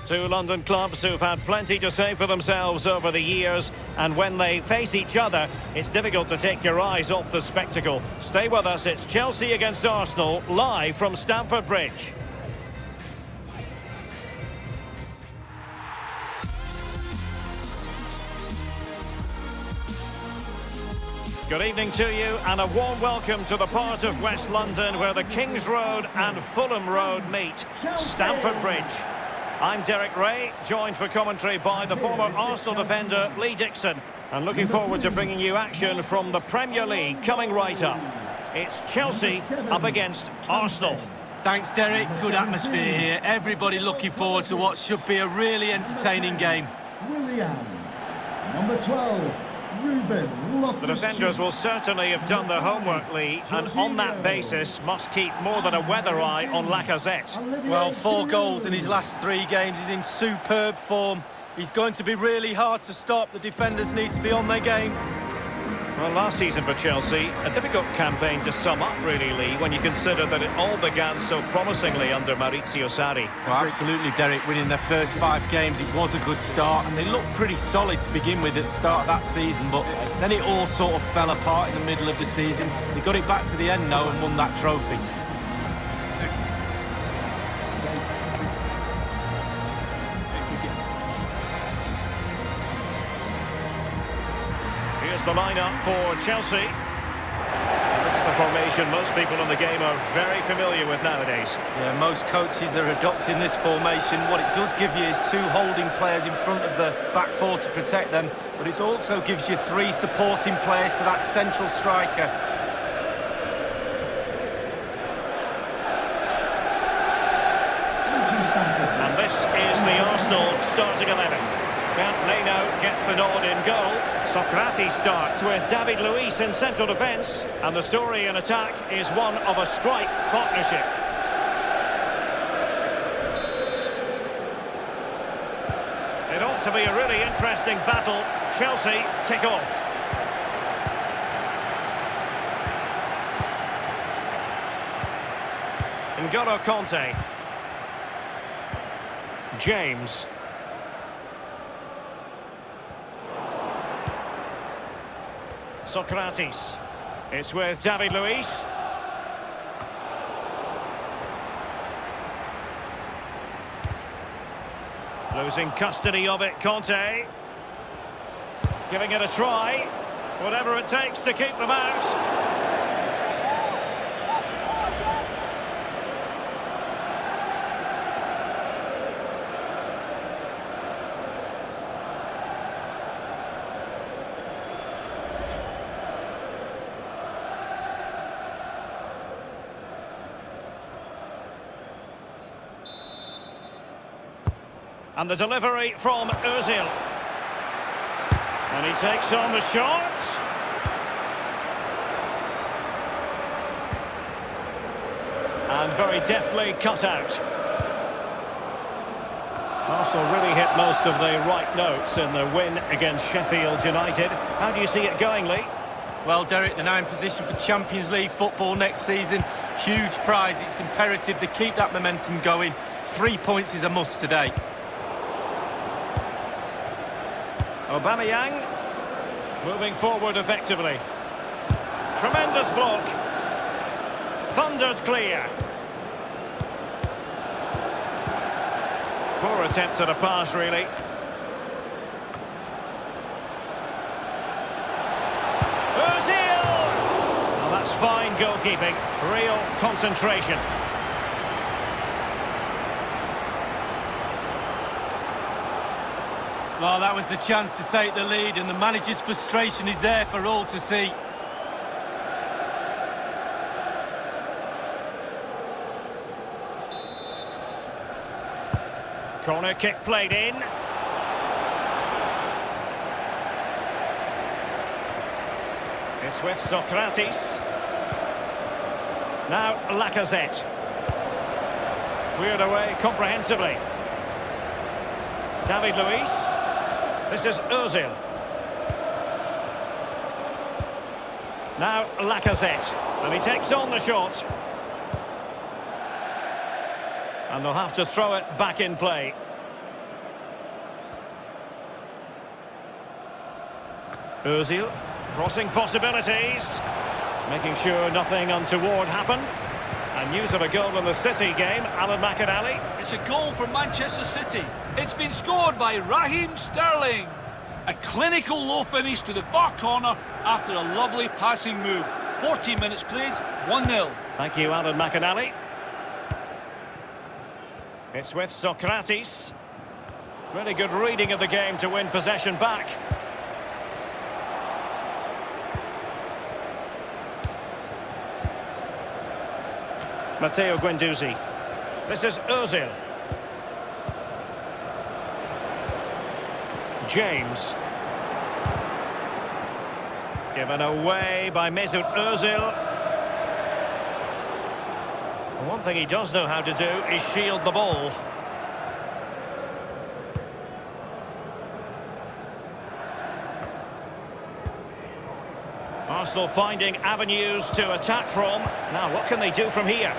Two London clubs who've had plenty to say for themselves over the years, and when they face each other, it's difficult to take your eyes off the spectacle. Stay with us, it's Chelsea against Arsenal, live from Stamford Bridge. Good evening to you and a warm welcome to the part of West London where the Kings Road and Fulham Road meet, Stamford Bridge. I'm Derek Ray, joined for commentary by the former Arsenal defender Lee Dixon, and looking forward to bringing you action from the Premier League coming right up. It's Chelsea up against Arsenal. Thanks, Derek. Good atmosphere here. Everybody looking forward to what should be a really entertaining game. Willian, number 12. The defenders will certainly have done their homework, Lee, and on that basis must keep more than a weather eye on Lacazette. Well, 4 goals in his last 3 games. He's in superb form. He's going to be really hard to stop. The defenders need to be on their game. Well, last season for Chelsea, a difficult campaign to sum up, really, Lee, when you consider that it all began so promisingly under Maurizio Sarri. Well, absolutely, Derek. Winning their first 5 games, it was a good start, and they looked pretty solid to begin with at the start of that season, but then it all sort of fell apart in the middle of the season. They got it back to the end now and won that trophy. Here's the lineup for Chelsea. This is a formation most people in the game are very familiar with nowadays. Yeah, most coaches are adopting this formation. What it does give you is 2 holding players in front of the back 4 to protect them, but it also gives you 3 supporting players to that central striker. And this is the Arsenal starting 11. Leno gets the nod in goal. Socrates starts with David Luiz in central defence, and the story in attack is one of a strike partnership. It ought to be a really interesting battle. Chelsea kick off. N'Golo Kanté. James. Socrates. It's with David Luiz. Losing custody of it, Kanté. Giving it a try. Whatever it takes to keep them out. And the delivery from Ozil. And he takes on the shot. And very deftly cut out. Arsenal really hit most of the right notes in their win against Sheffield United. How do you see it going, Lee? Well, Derek, they're now in position for Champions League football next season. Huge prize. It's imperative they keep that momentum going. 3 points is a must today. Aubameyang moving forward effectively. Tremendous block. Thunders clear. Poor attempt at a pass, really. Ozil! Well, that's fine goalkeeping. Real concentration. Well, that was the chance to take the lead, and the manager's frustration is there for all to see. Corner kick played in. It's with Socrates. Now Lacazette. Cleared away comprehensively. David Luiz. This is Ozil. Now Lacazette. And he takes on the shot. And they'll have to throw it back in play. Ozil, crossing possibilities. Making sure nothing untoward happened. And news of a goal in the City game, Alan McInally. It's a goal for Manchester City. It's been scored by Raheem Sterling. A clinical low finish to the far corner after a lovely passing move. 14 minutes played, 1-0. Thank you, Alan McInally. It's with Socrates. Really good reading of the game to win possession back. Matteo Guendouzi. This is Ozil. James. Given away by Mesut Ozil. One thing he does know how to do is shield the ball. Arsenal finding avenues to attack from. Now, what can they do from here?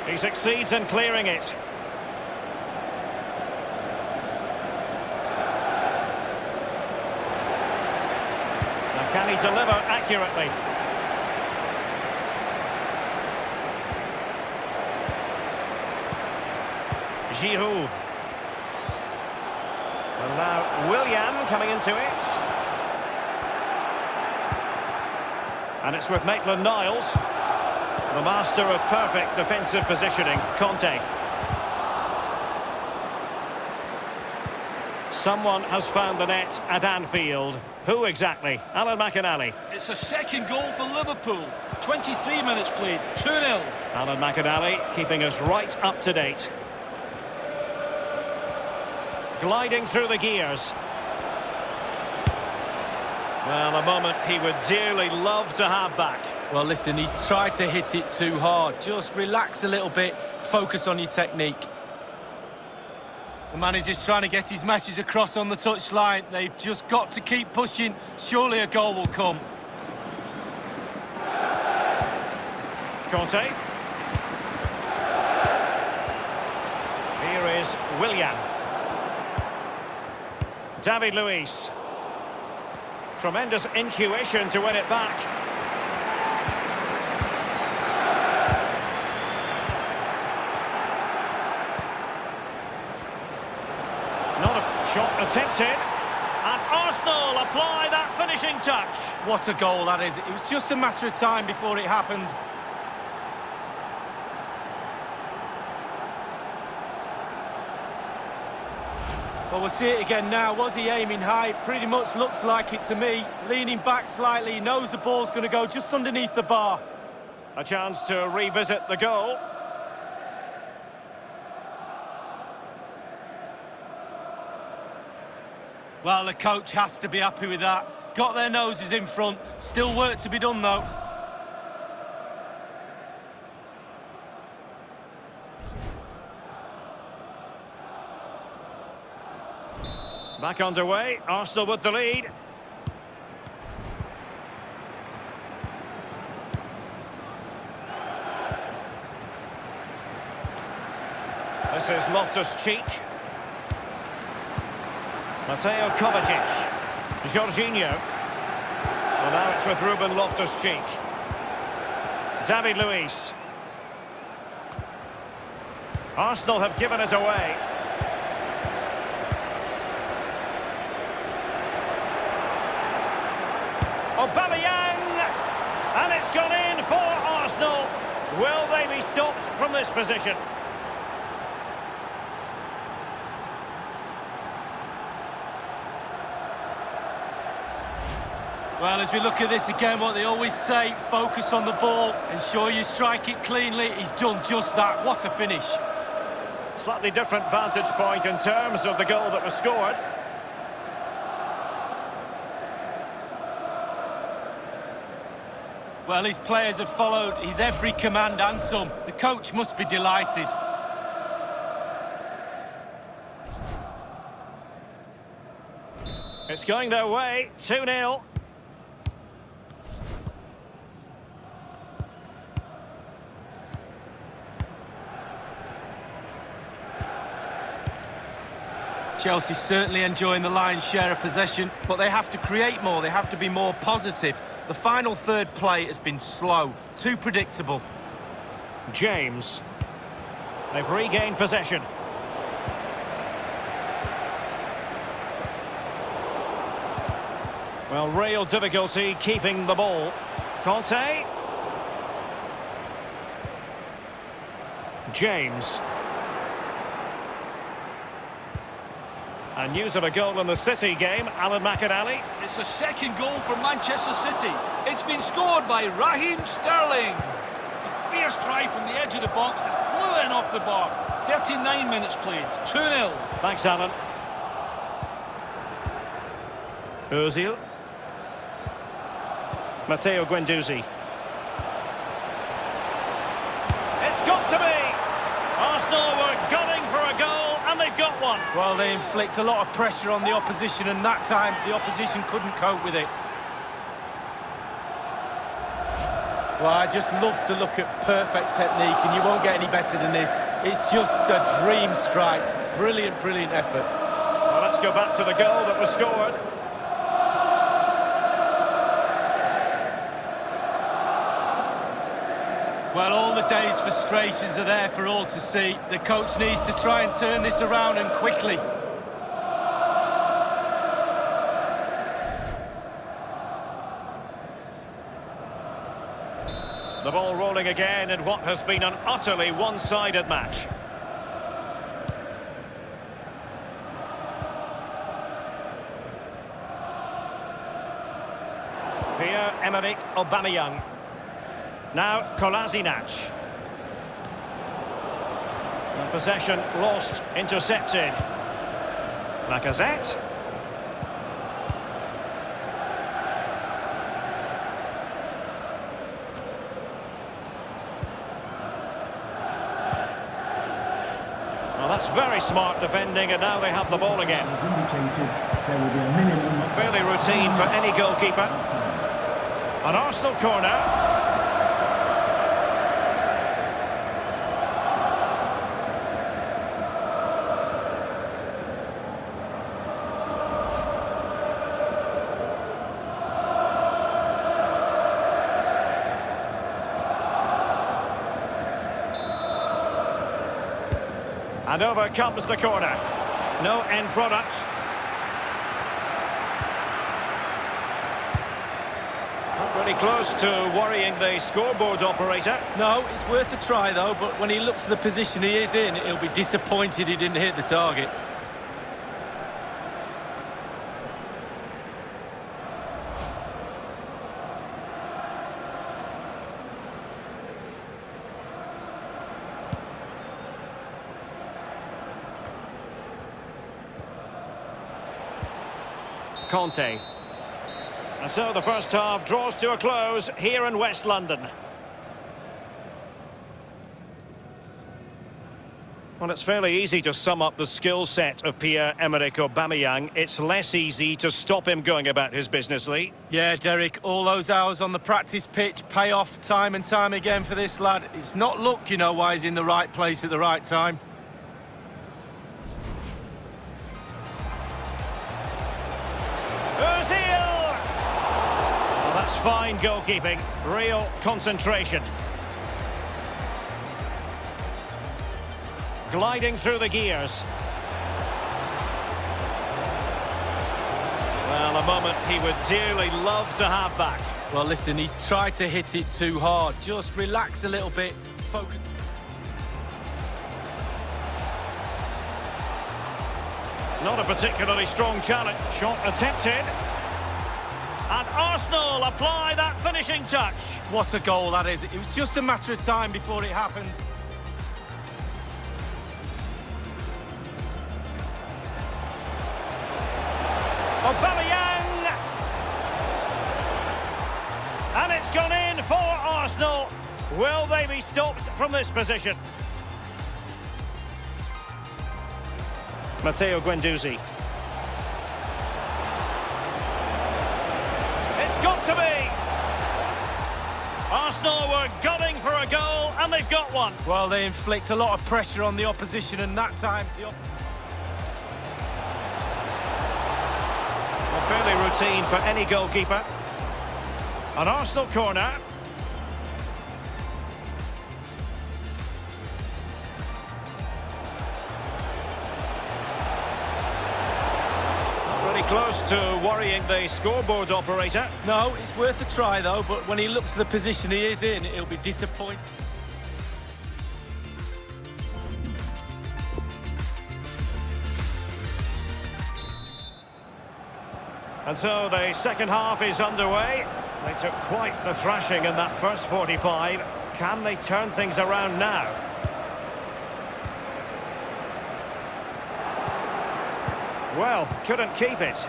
He succeeds in clearing it. Now, can he deliver accurately? Giroud. And now Willian coming into it. And it's with Maitland-Niles, the master of perfect defensive positioning, Conte. Someone has found the net at Anfield. Who exactly? Alan McInally. It's a second goal for Liverpool. 23 minutes played, 2-0. Alan McInally keeping us right up to date. Gliding through the gears. Well, a moment he would dearly love to have back. Well, listen, he's tried to hit it too hard. Just relax a little bit, focus on your technique. The manager's trying to get his message across on the touchline. They've just got to keep pushing. Surely a goal will come. Conte. Here is Willian. David Luiz. Tremendous intuition to win it back. Not a shot attempted. And Arsenal apply that finishing touch. What a goal that is. It was just a matter of time before it happened. Well, we'll see it again now. Was he aiming high? Pretty much looks like it to me. Leaning back slightly, he knows the ball's going to go just underneath the bar. A chance to revisit the goal. Well, the coach has to be happy with that. Got their noses in front. Still work to be done, though. Back underway, Arsenal with the lead. This is Loftus-Cheek. Mateo Kovacic. Jorginho. Well, now it's with Ruben Loftus-Cheek. David Luiz. Arsenal have given it away. Aubameyang, and it's gone in for Arsenal. Will they be stopped from this position? Well, as we look at this again, what they always say, focus on the ball, ensure you strike it cleanly. He's done just that. What a finish. Slightly different vantage point in terms of the goal that was scored. Well, his players have followed his every command and some. The coach must be delighted. It's going their way, 2-0. Chelsea certainly enjoying the lion's share of possession, but they have to create more, they have to be more positive. The final third play has been slow, too predictable. James. They've regained possession. Well, real difficulty keeping the ball. Conte. James. And news of a goal in the City game, Alan McInally. It's a second goal for Manchester City. It's been scored by Raheem Sterling. A fierce try from the edge of the box that flew in off the bar. 39 minutes played, 2-0. Thanks, Alan. Ozil. Matteo Guendouzi. It's got to be! Arsenal were gunning for a goal, and they've got one. Well, they inflict a lot of pressure on the opposition, and that time the opposition couldn't cope with it. Well, I just love to look at perfect technique, and you won't get any better than this. It's just a dream strike. Brilliant, brilliant effort. Well, let's go back to the goal that was scored. Well, all the day's frustrations are there for all to see. The coach needs to try and turn this around, and quickly. The ball rolling again in what has been an utterly one-sided match. Pierre-Emerick Aubameyang. Now Kolasinac. And possession lost, intercepted. Lacazette. Well, that's very smart defending, and now they have the ball again. As indicated, there will be a minimum. Fairly routine for any goalkeeper. An Arsenal corner. And over comes the corner. No end product. Not really close to worrying the scoreboard operator. No, it's worth a try though, but when he looks at the position he is in, he'll be disappointed he didn't hit the target. Conte. And so the first half draws to a close here in West London. Well, it's fairly easy to sum up the skill set of Pierre-Emerick Aubameyang. It's less easy to stop him going about his business, Lee. Yeah, Derek, all those hours on the practice pitch pay off time and time again for this lad. It's not luck, you know, why he's in the right place at the right time. Ozil! Well, that's fine goalkeeping. Real concentration. Gliding through the gears. Well, a moment he would dearly love to have back. Well, listen, he's tried to hit it too hard. Just relax a little bit. Focus. Not a particularly strong challenge. Shot attempted. And Arsenal apply that finishing touch. What a goal that is. It was just a matter of time before it happened. Aubameyang! And it's gone in for Arsenal. Will they be stopped from this position? Matteo Guendouzi. It's got to be! Arsenal were gunning for a goal, and they've got one. Well, they inflict a lot of pressure on the opposition, and that time... Well, fairly routine for any goalkeeper. An Arsenal corner. Pretty close to worrying the scoreboard operator. No, it's worth a try though, but when he looks at the position he is in, he'll be disappointed. And so the second half is underway. They took quite the thrashing in that first 45. Can they turn things around now? Well, couldn't keep it.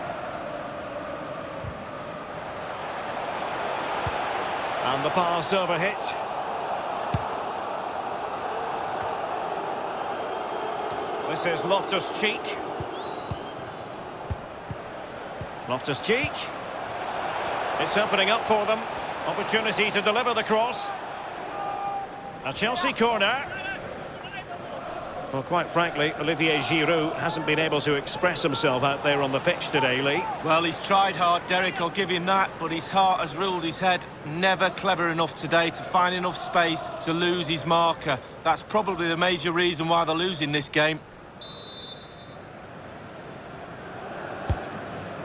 And the pass overhit. This is Loftus-Cheek. Loftus-Cheek. It's opening up for them. Opportunity to deliver the cross. A Chelsea corner. Well, quite frankly, Olivier Giroud hasn't been able to express himself out there on the pitch today, Lee. Well, he's tried hard, Derek, I'll give him that, but his heart has ruled his head. Never clever enough today to find enough space to lose his marker. That's probably the major reason why they're losing this game.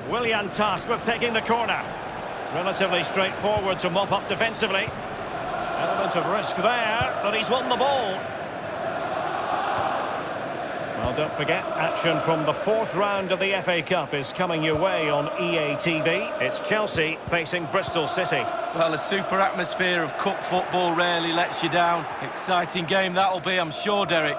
Willian tasked with taking the corner. Relatively straightforward to mop up defensively. Element of risk there, but he's won the ball. Well, don't forget, action from the fourth round of the FA Cup is coming your way on EA TV. It's Chelsea facing Bristol City. Well, a super atmosphere of cup football rarely lets you down. Exciting game that'll be, I'm sure, Derek.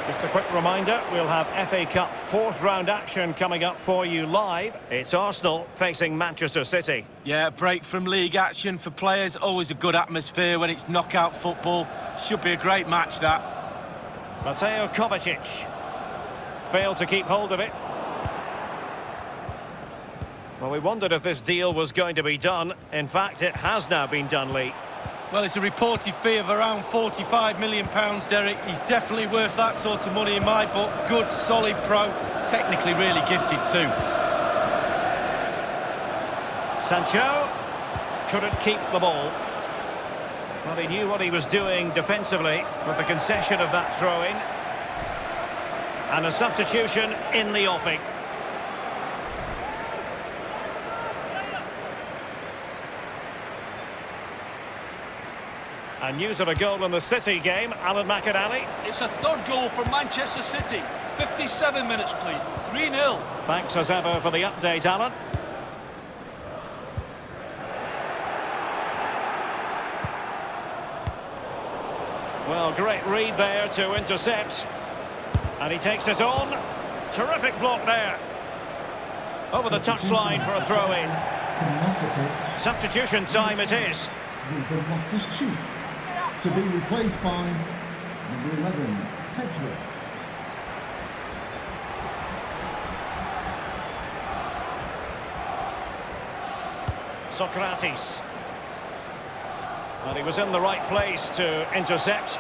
Just a quick reminder, we'll have FA Cup fourth round action coming up for you live. It's Arsenal facing Manchester City. Yeah, break from league action for players. Always a good atmosphere when it's knockout football. Should be a great match, that. Mateo Kovacic failed to keep hold of it. Well, we wondered if this deal was going to be done. In fact, it has now been done, Lee. Well, it's a reported fee of around £45 million, Derek. He's definitely worth that sort of money in my book. Good, solid pro. Technically really gifted too. Sancho couldn't keep the ball. Well, he knew what he was doing defensively with the concession of that throw-in. And a substitution in the offing. And news of a goal in the City game, Alan McAnally. It's a third goal for Manchester City. 57 minutes played, 3-0. Thanks as ever for the update, Alan. Well, great read there to intercept. And he takes it on. Terrific block there. Over the touchline for a throw-in. Substitution time it is. Loftus-Cheek to be replaced by number 11, Pedro. Socrates. And he was in the right place to intercept.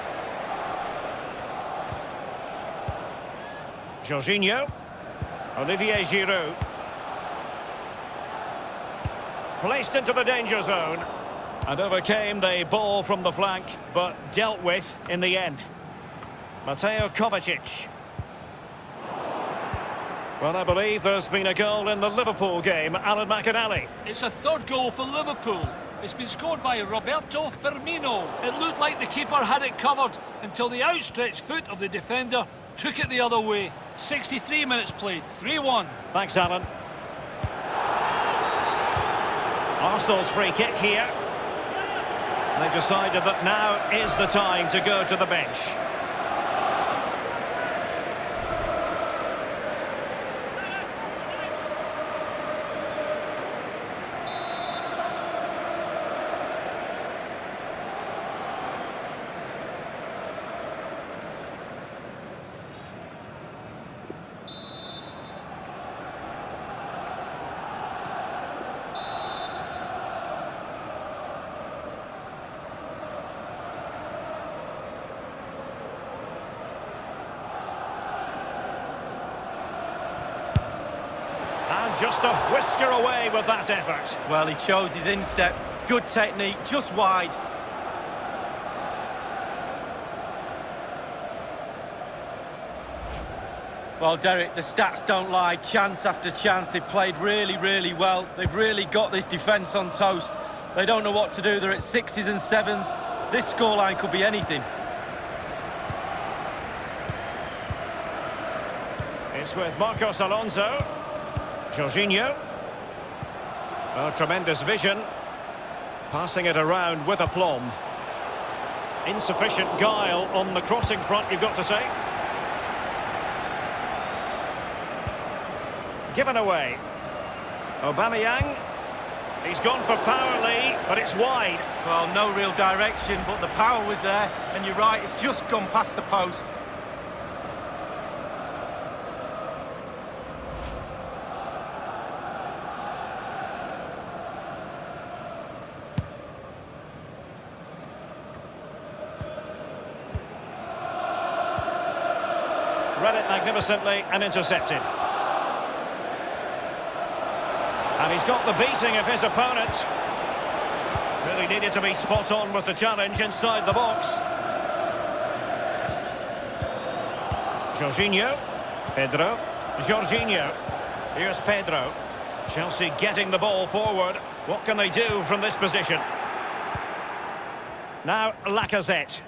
Jorginho. Olivier Giroud. Placed into the danger zone. And overcame the ball from the flank, but dealt with in the end. Mateo Kovacic. Well, I believe there's been a goal in the Liverpool game. Alan McAnally. It's a third goal for Liverpool. It's been scored by Roberto Firmino. It looked like the keeper had it covered until the outstretched foot of the defender took it the other way. 63 minutes played, 3-1. Thanks, Alan. Arsenal's free kick here. They've decided that now is the time to go to the bench. just a whisker away with that effort. Well, he chose his instep. Good technique, just wide. Well, Derek, the stats don't lie. Chance after chance, they've played really, really well. They've really got this defence on toast. They don't know what to do. They're at 6s and 7s. This scoreline could be anything. It's with Marcos Alonso. Jorginho. Oh, tremendous vision. Passing it around with aplomb. Insufficient guile on the crossing front, you've got to say. Given away. Aubameyang. He's gone for power, Lee, but it's wide. Well, no real direction, but the power was there. And you're right, it's just gone past the post. Read it magnificently and intercepted. And he's got the beating of his opponent. Really needed to be spot on with the challenge inside the box. Jorginho. Pedro. Jorginho. Here's Pedro. Chelsea getting the ball forward. What can they do from this position? Now Lacazette.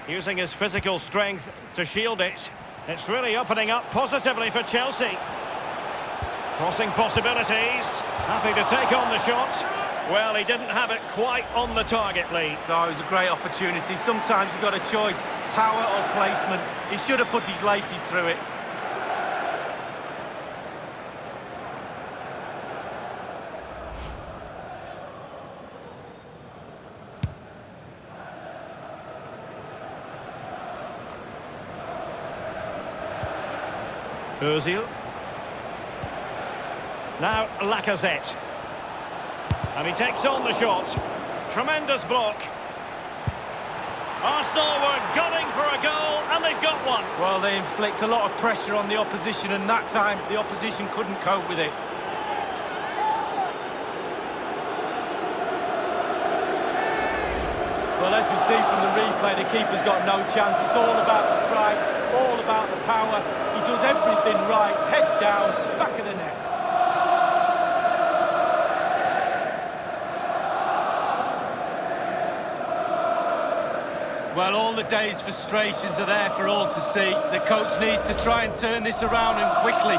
Using his physical strength to shield it. It's really opening up positively for Chelsea. Crossing possibilities. Happy to take on the shot. Well, he didn't have it quite on the target, Lee. Oh, it was a great opportunity. Sometimes you've got a choice, power or placement. He should have put his laces through it. Ozil. Now Lacazette. And he takes on the shot. Tremendous block. Arsenal were gunning for a goal, and they've got one. Well, they inflict a lot of pressure on the opposition, and that time the opposition couldn't cope with it. Well, as we see from the replay, the keeper's got no chance. It's all about the strike, all about the power. He does everything right, head down, back of the net. Well, all the day's frustrations are there for all to see. The coach needs to try and turn this around, and quickly.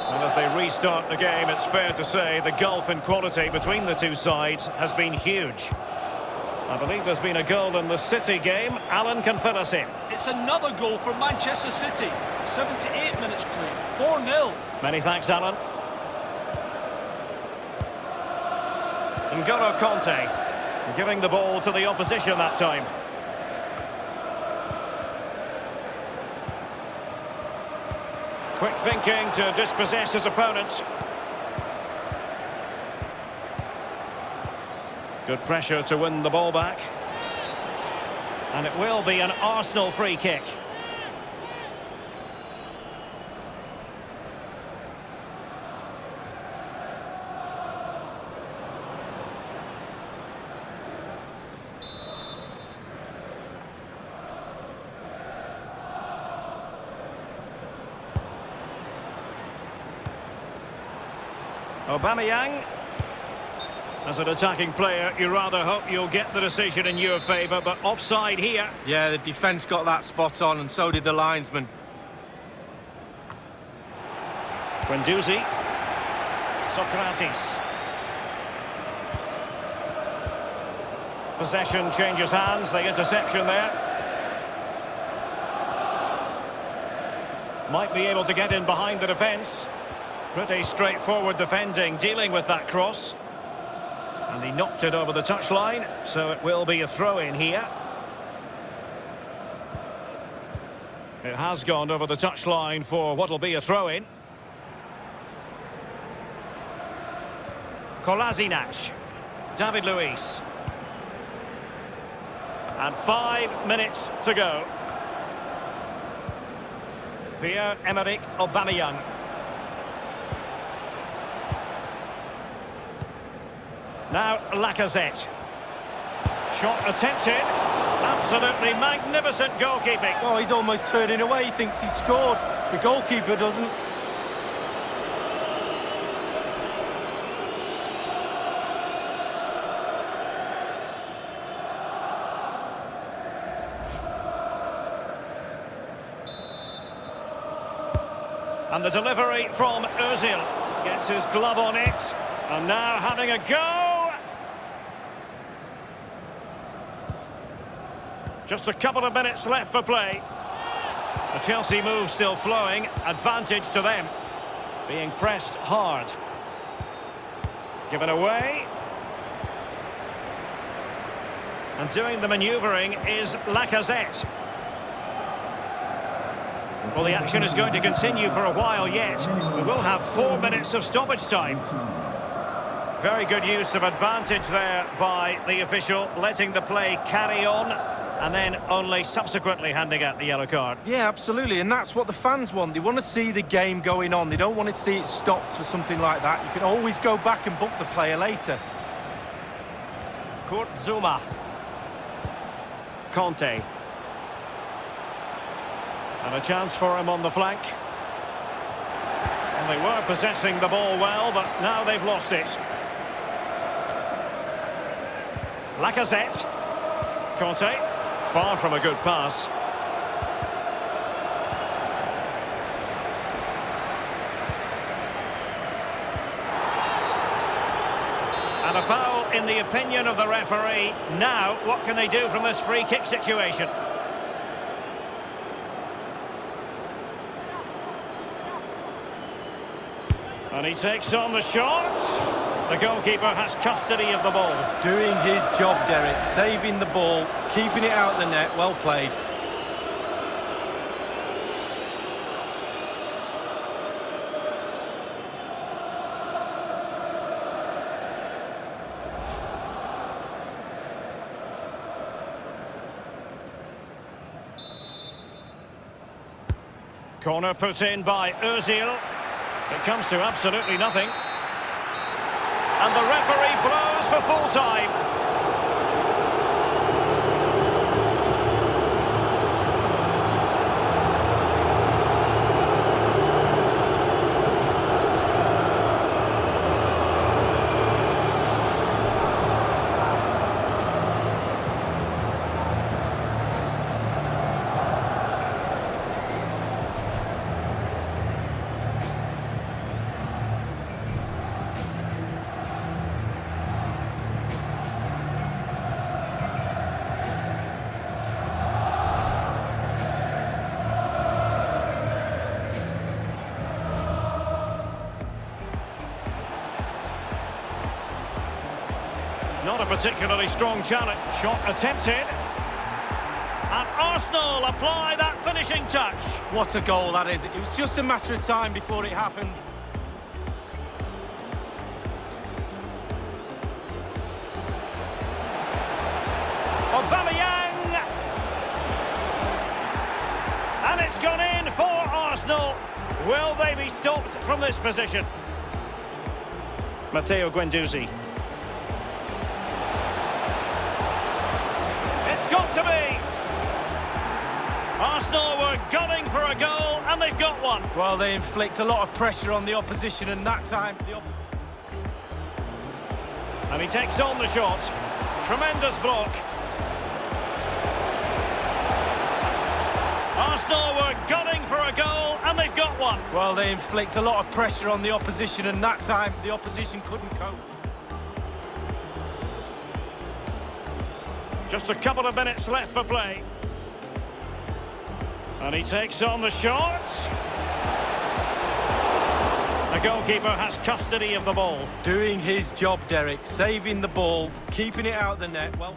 And as they restart the game, it's fair to say the gulf in quality between the two sides has been huge. I believe there's been a goal in the City game. Alan can fill us in. It's another goal for Manchester City. 78 minutes played. 4-0. Many thanks, Alan. N'Golo Conte giving the ball to the opposition that time. Quick thinking to dispossess his opponent. Good pressure to win the ball back. And it will be an Arsenal free kick. Aubameyang. As an attacking player, you rather hope you'll get the decision in your favour, but offside here. Yeah, the defence got that spot on, and so did the linesman. Guendouzi. Socrates. Possession changes hands, the interception there. Might be able to get in behind the defence. Pretty straightforward defending, dealing with that cross. And he knocked it over the touchline, so it will be a throw-in here. It has gone over the touchline for what will be a throw-in. Kolasinac. David Luiz. And 5 minutes to go. Pierre-Emerick Aubameyang. Now Lacazette. Shot attempted. Absolutely magnificent goalkeeping. Oh, he's almost turning away. He thinks he's scored. The goalkeeper doesn't. And the delivery from Ozil. Gets his glove on it. And now having a go. Just a couple of minutes left for play. The Chelsea move still flowing. Advantage to them. Being pressed hard. Given away. And doing the manoeuvring is Lacazette. Well, the action is going to continue for a while yet. We will have 4 minutes of stoppage time. Very good use of advantage there by the official, letting the play carry on and then only subsequently handing out the yellow card. Yeah, absolutely, and that's what the fans want. They want to see the game going on. They don't want to see it stopped for something like that. You can always go back and book the player later. Kurt Zouma. Conte. And a chance for him on the flank. And they were possessing the ball well, but now they've lost it. Lacazette. Conte. Far from a good pass. And a foul in the opinion of the referee. Now, what can they do from this free kick situation? And he takes on the shot. The goalkeeper has custody of the ball. Doing his job, Derek. Saving the ball, keeping it out the net. Well played. Corner put in by Ozil. It comes to absolutely nothing. And the referee blows for full time. Not a particularly strong challenge. Shot attempted. And Arsenal apply that finishing touch. What a goal that is. It was just a matter of time before it happened. Aubameyang. And it's gone in for Arsenal. Will they be stopped from this position? Matteo Guendouzi. Got to be. Arsenal were gunning for a goal and they've got one. Well, they inflict a lot of pressure on the opposition, and that time and he takes on the shot. Tremendous block. Arsenal were gunning for a goal and they've got one. Well, they inflict a lot of pressure on the opposition, and that time the opposition couldn't cope. Just a couple of minutes left for play. And he takes on the shot. The goalkeeper has custody of the ball. Doing his job, Derek. Saving the ball, keeping it out the net. Well.